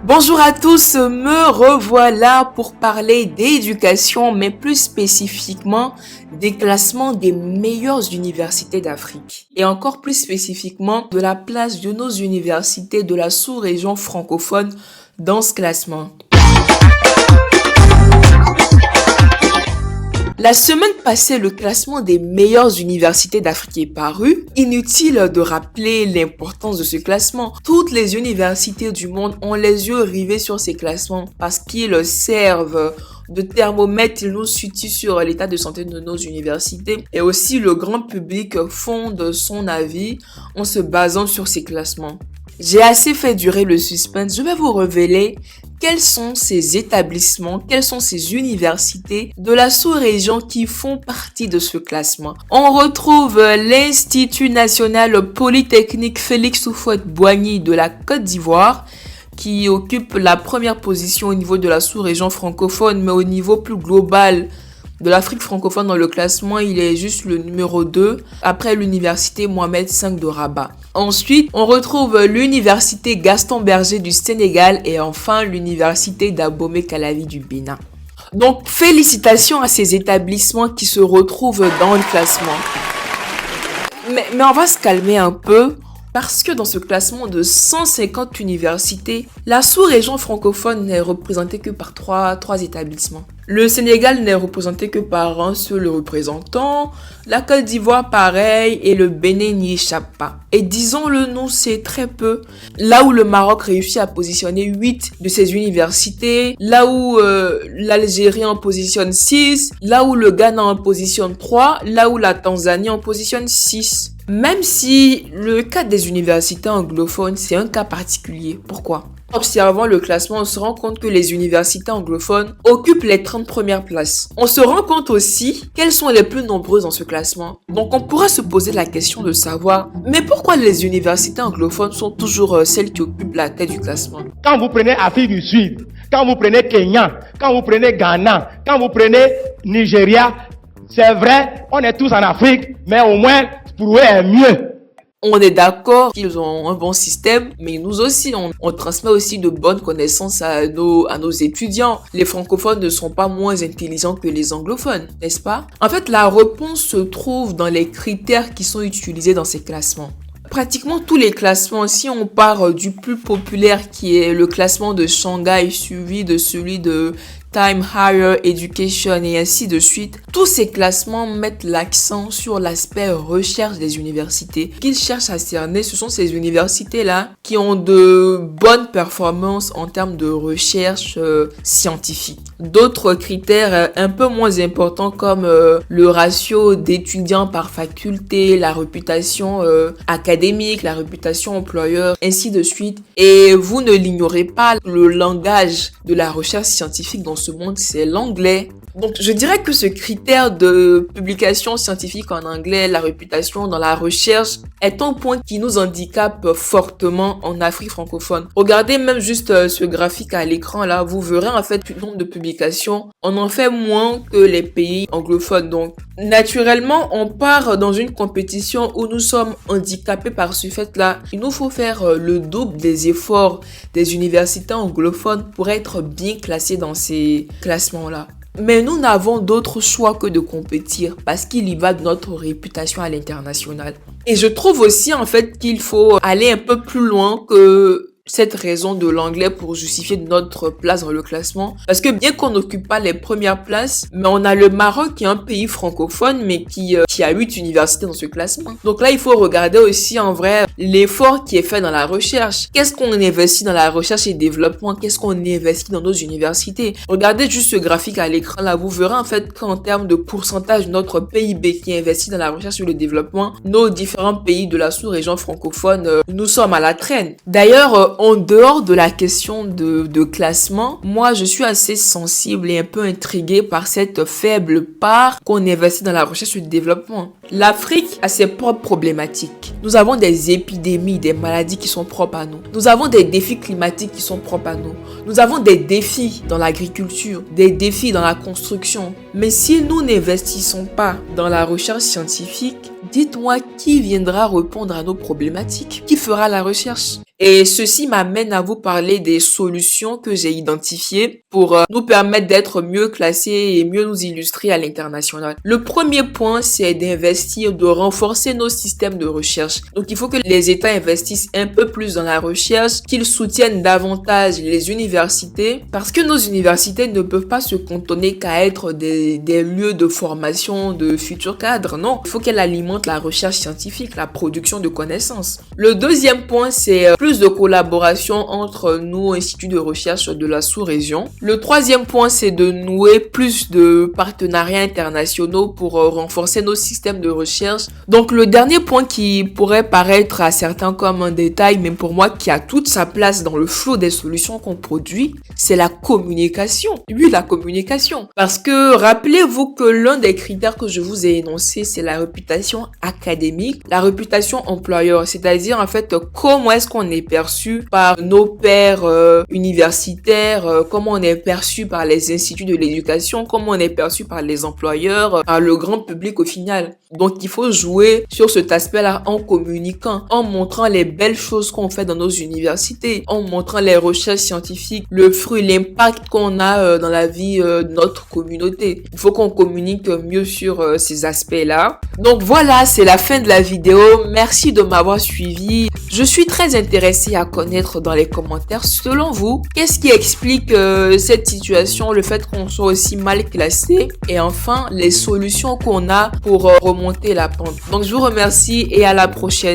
Bonjour à tous, me revoilà pour parler d'éducation, mais plus spécifiquement des classements des meilleures universités d'Afrique. Et encore plus spécifiquement de la place de nos universités de la sous-région francophone dans ce classement. La semaine passée, le classement des meilleures universités d'Afrique est paru. Inutile de rappeler l'importance de ce classement. Toutes les universités du monde ont les yeux rivés sur ces classements parce qu'ils servent de thermomètre. Ils nous situent sur l'état de santé de nos universités. Et aussi, le grand public fonde son avis en se basant sur ces classements. J'ai assez fait durer le suspense. Je vais vous révéler quels sont ces établissements, quelles sont ces universités de la sous-région qui font partie de ce classement. On retrouve l'Institut national polytechnique Félix Houphouët-Boigny de la Côte d'Ivoire, qui occupe la première position au niveau de la sous-région francophone, mais au niveau plus global de l'Afrique francophone dans le classement, il est juste le numéro 2, après l'université Mohamed V de Rabat. Ensuite, on retrouve l'université Gaston Berger du Sénégal et enfin l'université d'Abomey-Calavi du Bénin. Donc, félicitations à ces établissements qui se retrouvent dans le classement. Mais on va se calmer un peu. Parce que dans ce classement de 150 universités, la sous-région francophone n'est représentée que par trois établissements. Le Sénégal n'est représenté que par un seul représentant, la Côte d'Ivoire pareil et le Bénin n'y échappe pas. Et disons-le nous, c'est très peu. Là où le Maroc réussit à positionner 8 de ses universités, là où l'Algérie en positionne 6, là où le Ghana en positionne 3, là où la Tanzanie en positionne 6. Même si le cas des universités anglophones, c'est un cas particulier. Pourquoi ? Observant le classement, on se rend compte que les universités anglophones occupent les 30 premières places. On se rend compte aussi qu'elles sont les plus nombreuses dans ce classement. Donc on pourra se poser la question de savoir, mais pourquoi les universités anglophones sont toujours celles qui occupent la tête du classement ? Quand vous prenez Afrique du Sud, quand vous prenez Kenya, quand vous prenez Ghana, quand vous prenez Nigeria, c'est vrai, on est tous en Afrique, mais au moins, pour eux est mieux. On est d'accord qu'ils ont un bon système, mais nous aussi, on transmet aussi de bonnes connaissances à nos étudiants. Les francophones ne sont pas moins intelligents que les anglophones, n'est-ce pas? En fait, la réponse se trouve dans les critères qui sont utilisés dans ces classements. Pratiquement tous les classements, si on part du plus populaire qui est le classement de Shanghai suivi de celui de Time Higher Education et ainsi de suite, tous ces classements mettent l'accent sur l'aspect recherche des universités. Qu'ils cherchent à cerner, ce sont ces universités-là qui ont de bonnes performances en termes de recherche scientifique. D'autres critères un peu moins importants comme le ratio d'étudiants par faculté, la réputation académique, la réputation employeur, ainsi de suite. Et vous ne l'ignorez pas, le langage de la recherche scientifique dans ce monde, c'est l'anglais. Donc, je dirais que ce critère de publication scientifique en anglais, la réputation dans la recherche, est un point qui nous handicape fortement en Afrique francophone. Regardez même juste ce graphique à l'écran là, vous verrez en fait le nombre de publications. On en fait moins que les pays anglophones. Donc, naturellement, on part dans une compétition où nous sommes handicapés par ce fait-là. Il nous faut faire le double des efforts des universités anglophones pour être bien classés dans ces classements-là. Mais nous n'avons d'autre choix que de compétir parce qu'il y va de notre réputation à l'international. Et je trouve aussi en fait qu'il faut aller un peu plus loin que cette raison de l'anglais pour justifier notre place dans le classement. Parce que bien qu'on n'occupe pas les premières places, mais on a le Maroc qui est un pays francophone, mais qui a 8 universités dans ce classement. Donc là, il faut regarder aussi en vrai l'effort qui est fait dans la recherche. Qu'est-ce qu'on investit dans la recherche et développement? Qu'est-ce qu'on investit dans nos universités? Regardez juste ce graphique à l'écran là, vous verrez en fait qu'en termes de pourcentage de notre PIB qui est investi dans la recherche et le développement, nos différents pays de la sous-région francophone, nous sommes à la traîne. D'ailleurs, en dehors de la question de classement, moi je suis assez sensible et un peu intriguée par cette faible part qu'on investit dans la recherche et le développement. L'Afrique a ses propres problématiques. Nous avons des épidémies, des maladies qui sont propres à nous. Nous avons des défis climatiques qui sont propres à nous. Nous avons des défis dans l'agriculture, des défis dans la construction. Mais si nous n'investissons pas dans la recherche scientifique, dites-moi qui viendra répondre à nos problématiques? Qui fera la recherche? Et ceci m'amène à vous parler des solutions que j'ai identifiées pour nous permettre d'être mieux classés et mieux nous illustrer à l'international. Le premier point, c'est d'investir, de renforcer nos systèmes de recherche. Donc, il faut que les États investissent un peu plus dans la recherche, qu'ils soutiennent davantage les universités, parce que nos universités ne peuvent pas se cantonner qu'à être des lieux de formation de futurs cadres. Non, il faut qu'elles alimentent la recherche scientifique, la production de connaissances. Le deuxième point, c'est plus de collaboration entre nos instituts de recherche de la sous-région. Le troisième point, c'est de nouer plus de partenariats internationaux pour renforcer nos systèmes de recherche. Donc, le dernier point qui pourrait paraître à certains comme un détail, mais pour moi qui a toute sa place dans le flot des solutions qu'on produit, c'est la communication. Oui, la communication. Parce que rappelez-vous que l'un des critères que je vous ai énoncé, c'est la réputation académique, la réputation employeur, c'est-à-dire en fait comment est-ce qu'on est perçu par nos pairs universitaires, comment on est perçu par les instituts de l'éducation, comment on est perçu par les employeurs, par le grand public au final. Donc il faut jouer sur cet aspect-là en communiquant, en montrant les belles choses qu'on fait dans nos universités, en montrant les recherches scientifiques, le fruit, l'impact qu'on a dans la vie de notre communauté. Il faut qu'on communique mieux sur ces aspects-là. Donc voilà, c'est la fin de la vidéo. Merci de m'avoir suivi. Je suis très intéressée à connaître dans les commentaires, selon vous, qu'est-ce qui explique cette situation, le fait qu'on soit aussi mal classé, et enfin les solutions qu'on a pour remonter la pente. Donc je vous remercie et à la prochaine.